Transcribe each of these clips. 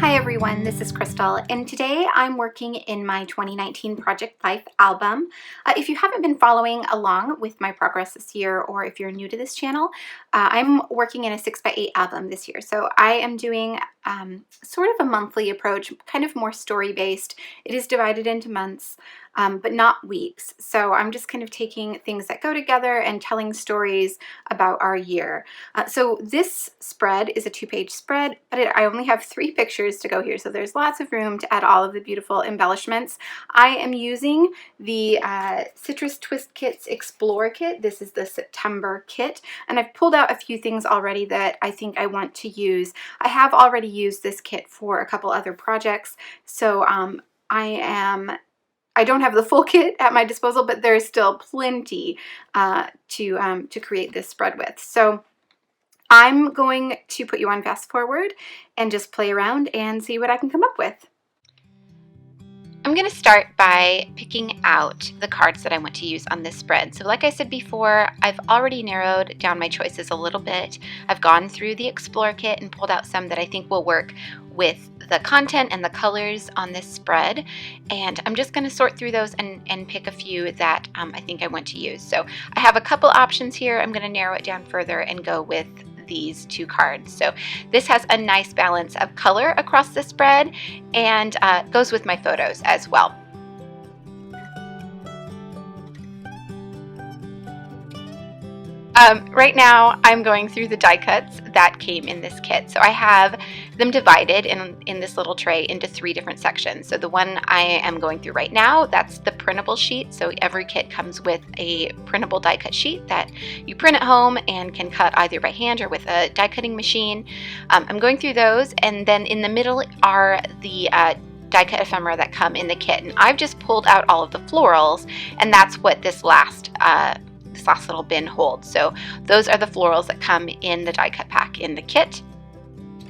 Hi everyone, this is Crystal, and today I'm working in my 2019 Project Life album. If you haven't been following along with my progress this year, or if you're new to this channel, I'm working in a 6x8 album this year. So I am doing sort of a monthly approach, kind of more story-based. It is divided into months, but not weeks. So I'm just kind of taking things that go together and telling stories about our year. So this spread is a 2-page spread, but I only have 3 pictures to go here, so there's lots of room to add all of the beautiful embellishments. I am using the Citrus Twist Kits Explore Kit. This is the September kit, and I've pulled out a few things already that I think I want to use. I have already used this kit for a couple other projects, so I don't have the full kit at my disposal, but there's still plenty to create this spread with. So I'm going to put you on fast forward and just play around and see what I can come up with. I'm going to start by picking out the cards that I want to use on this spread. So like I said before, I've already narrowed down my choices a little bit. I've gone through the Explore kit and pulled out some that I think will work with the content and the colors on this spread. And I'm just going to sort through those and pick a few that I think I want to use. So I have a couple options here. I'm going to narrow it down further and go with these 2 cards. So this has a nice balance of color across the spread and goes with my photos as well. Right now I'm going through the die cuts that came in this kit. So I have them divided in this little tray into 3 different sections. So the one I am going through right now, that's the printable sheet. So every kit comes with a printable die cut sheet that you print at home and can cut either by hand or with a die cutting machine. I'm going through those, and then in the middle are the die cut ephemera that come in the kit. And I've just pulled out all of the florals, and that's what this last little bin holds. So those are the florals that come in the die cut pack in the kit.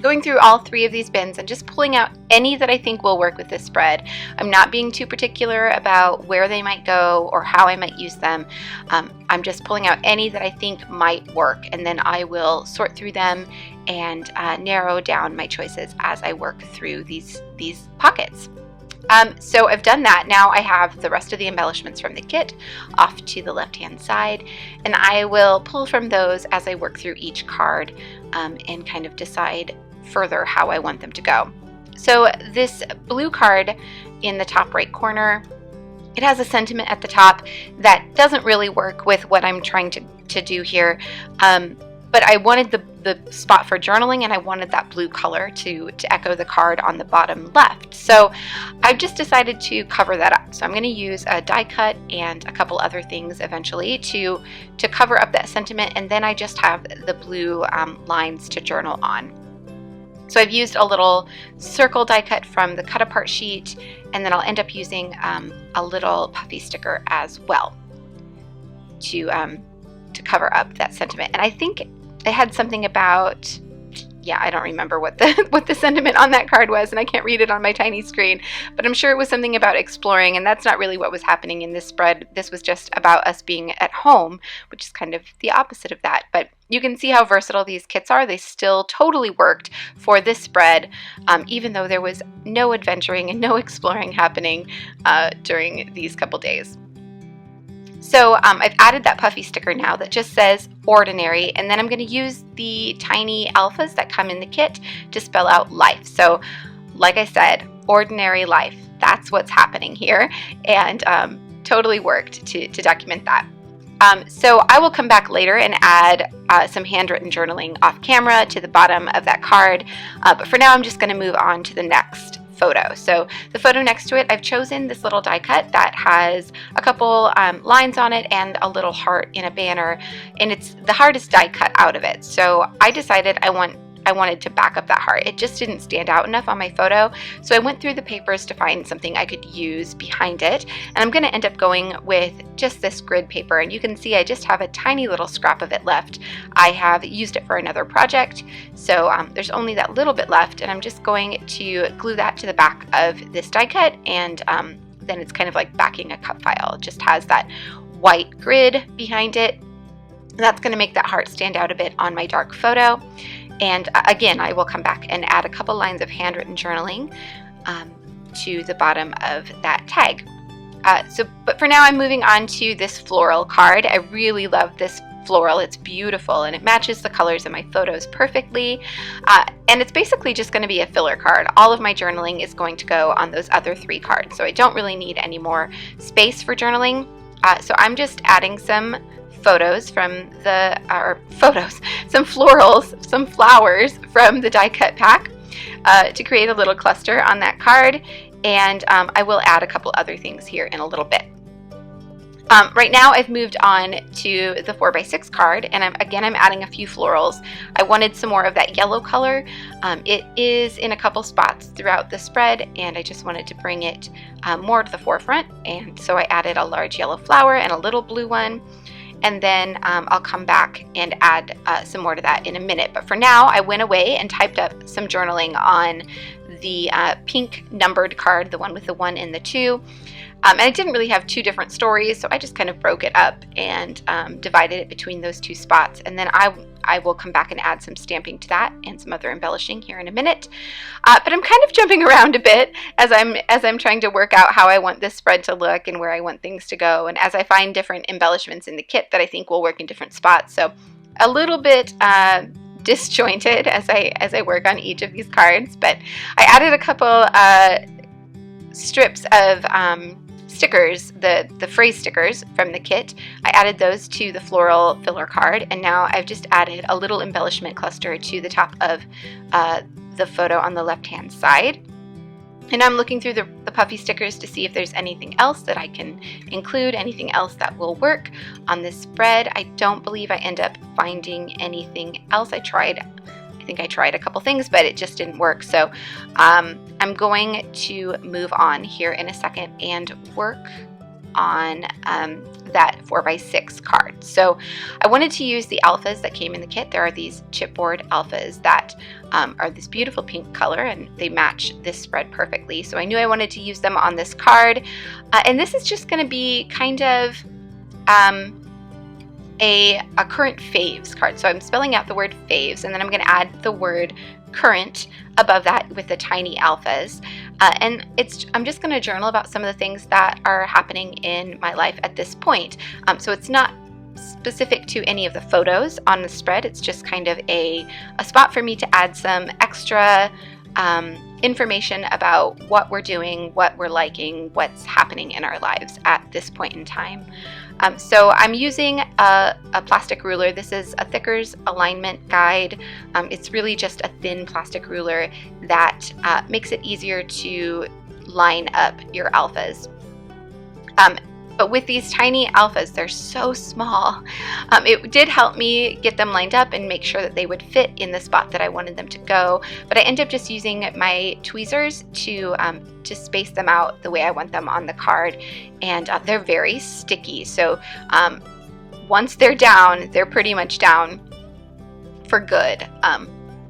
Going through all 3 of these bins and just pulling out any that I think will work with this spread. I'm not being too particular about where they might go or how I might use them. I'm just pulling out any that I think might work, and then I will sort through them and narrow down my choices as I work through these pockets. So I've done that. Now I have the rest of the embellishments from the kit off to the left-hand side, and I will pull from those as I work through each card and kind of decide further how I want them to go. So this blue card in the top right corner, it has a sentiment at the top that doesn't really work with what I'm trying to do here. But I wanted the spot for journaling, and I wanted that blue color to echo the card on the bottom left. So I've just decided to cover that up. So I'm going to use a die cut and a couple other things eventually to cover up that sentiment, and then I just have the blue lines to journal on. So I've used a little circle die cut from the cut apart sheet, and then I'll end up using a little puffy sticker as well to cover up that sentiment. And I think it had something about, I don't remember what the sentiment on that card was, and I can't read it on my tiny screen, but I'm sure it was something about exploring, and that's not really what was happening in this spread. This was just about us being at home, which is kind of the opposite of that. But you can see how versatile these kits are. They still totally worked for this spread, even though there was no adventuring and no exploring happening during these couple days. So I've added that puffy sticker now that just says ordinary, and then I'm going to use the tiny alphas that come in the kit to spell out life. So like I said, ordinary life, that's what's happening here, and totally worked to document that. So I will come back later and add some handwritten journaling off camera to the bottom of that card, but for now I'm just going to move on to the next photo. So the photo next to it, I've chosen this little die cut that has a couple lines on it and a little heart in a banner, and it's the heart is die cut out of it. So I decided I wanted to back up that heart. It just didn't stand out enough on my photo, so I went through the papers to find something I could use behind it, and I'm going to end up going with just this grid paper, and you can see I just have a tiny little scrap of it left. I have used it for another project, so there's only that little bit left, and I'm just going to glue that to the back of this die cut, and then it's kind of like backing a cut file. It just has that white grid behind it, and that's going to make that heart stand out a bit on my dark photo. And again, I will come back and add a couple lines of handwritten journaling to the bottom of that tag. But for now, I'm moving on to this floral card. I really love this floral. It's beautiful and it matches the colors in my photos perfectly. And it's basically just going to be a filler card. All of my journaling is going to go on those other 3 cards. So I don't really need any more space for journaling. So I'm just adding some photos from some florals, some flowers from the die cut pack to create a little cluster on that card. And I will add a couple other things here in a little bit. Right now I've moved on to the 4x6 card, and I'm adding a few florals. I wanted some more of that yellow color. It is in a couple spots throughout the spread, and I just wanted to bring it more to the forefront, and so I added a large yellow flower and a little blue one. And then I'll come back and add some more to that in a minute. But for now, I went away and typed up some journaling on the pink numbered card, the one with the 1 and the 2. And I didn't really have 2 different stories, so I just kind of broke it up and divided it between those 2 spots. And then I will come back and add some stamping to that and some other embellishing here in a minute. But I'm kind of jumping around a bit as I'm trying to work out how I want this spread to look and where I want things to go, and as I find different embellishments in the kit that I think will work in different spots. So a little bit disjointed as I work on each of these cards, but I added a couple strips of stickers, the phrase stickers from the kit. I added those to the floral filler card, and now I've just added a little embellishment cluster to the top of the photo on the left hand side. And I'm looking through the puffy stickers to see if there's anything else that I can include, anything else that will work on this spread. I don't believe I end up finding anything else. I think I tried a couple things, but it just didn't work. So I'm going to move on here in a second and work on that 4x6 card. So I wanted to use the alphas that came in the kit. There are these chipboard alphas that are this beautiful pink color, and they match this spread perfectly. So I knew I wanted to use them on this card. And this is just going to be kind of a current faves card. So I'm spelling out the word faves, and then I'm going to add the word current above that with the tiny alphas. And I'm just going to journal about some of the things that are happening in my life at this point. So it's not specific to any of the photos on the spread. It's just kind of a spot for me to add some extra information about what we're doing, what we're liking, what's happening in our lives at this point in time. So I'm using a plastic ruler. This is a Thicker's alignment guide. It's really just a thin plastic ruler that makes it easier to line up your alphas. But with these tiny alphas, they're so small. It did help me get them lined up and make sure that they would fit in the spot that I wanted them to go. But I ended up just using my tweezers to space them out the way I want them on the card. And they're very sticky. So once they're down, they're pretty much down for good.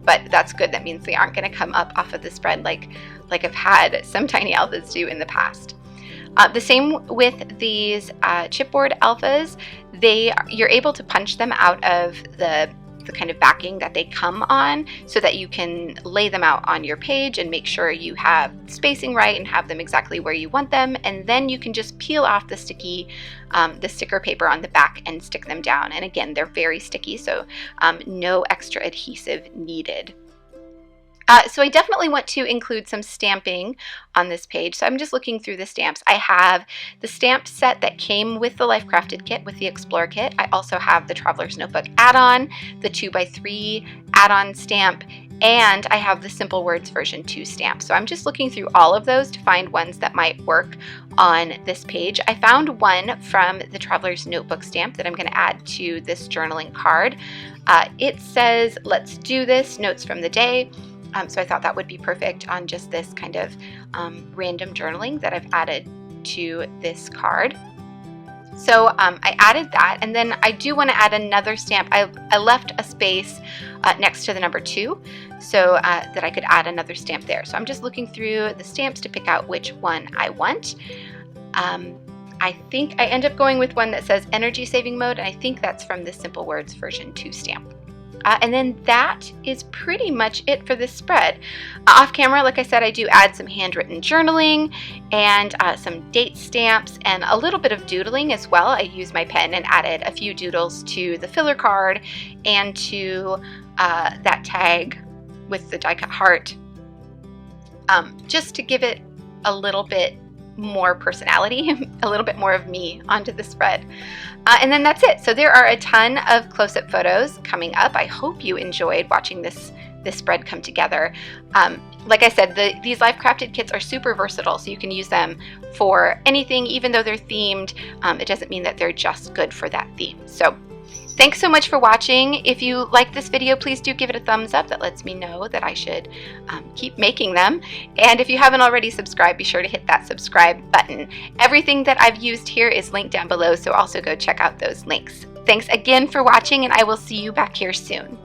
But that's good. That means they aren't going to come up off of the spread like I've had some tiny alphas do in the past. The same with these chipboard alphas. You're able to punch them out of the kind of backing that they come on so that you can lay them out on your page and make sure you have spacing right and have them exactly where you want them. And then you can just peel off the sticker paper on the back and stick them down. And again, they're very sticky, so no extra adhesive needed. So I definitely want to include some stamping on this page. So I'm just looking through the stamps. I have the stamp set that came with the Life Crafted kit, with the Explorer kit. I also have the Traveler's Notebook add-on, the 2x3 add-on stamp, and I have the Simple Words version 2 stamp. So I'm just looking through all of those to find ones that might work on this page. I found one from the Traveler's Notebook stamp that I'm going to add to this journaling card. It says, "Let's do this, notes from the day." So I thought that would be perfect on just this kind of random journaling that I've added to this card. So I added that, and then I do want to add another stamp. I left a space next to the number 2 so that I could add another stamp there. So I'm just looking through the stamps to pick out which one I want. I think I end up going with one that says Energy Saving Mode, and I think that's from the Simple Words version 2 stamp. And then that is pretty much it for this spread. Off camera, like I said, I do add some handwritten journaling and some date stamps and a little bit of doodling as well. I used my pen and added a few doodles to the filler card and to that tag with the die cut heart, just to give it a little bit more personality, a little bit more of me onto the spread. And then that's it. So there are a ton of close-up photos coming up. I hope you enjoyed watching this spread come together. Like I said, these life crafted kits are super versatile, so you can use them for anything. Even though they're themed, it doesn't mean that they're just good for that theme. So thanks so much for watching. If you like this video, please do give it a thumbs up. That lets me know that I should keep making them. And if you haven't already subscribed, be sure to hit that subscribe button. Everything that I've used here is linked down below, so also go check out those links. Thanks again for watching, and I will see you back here soon.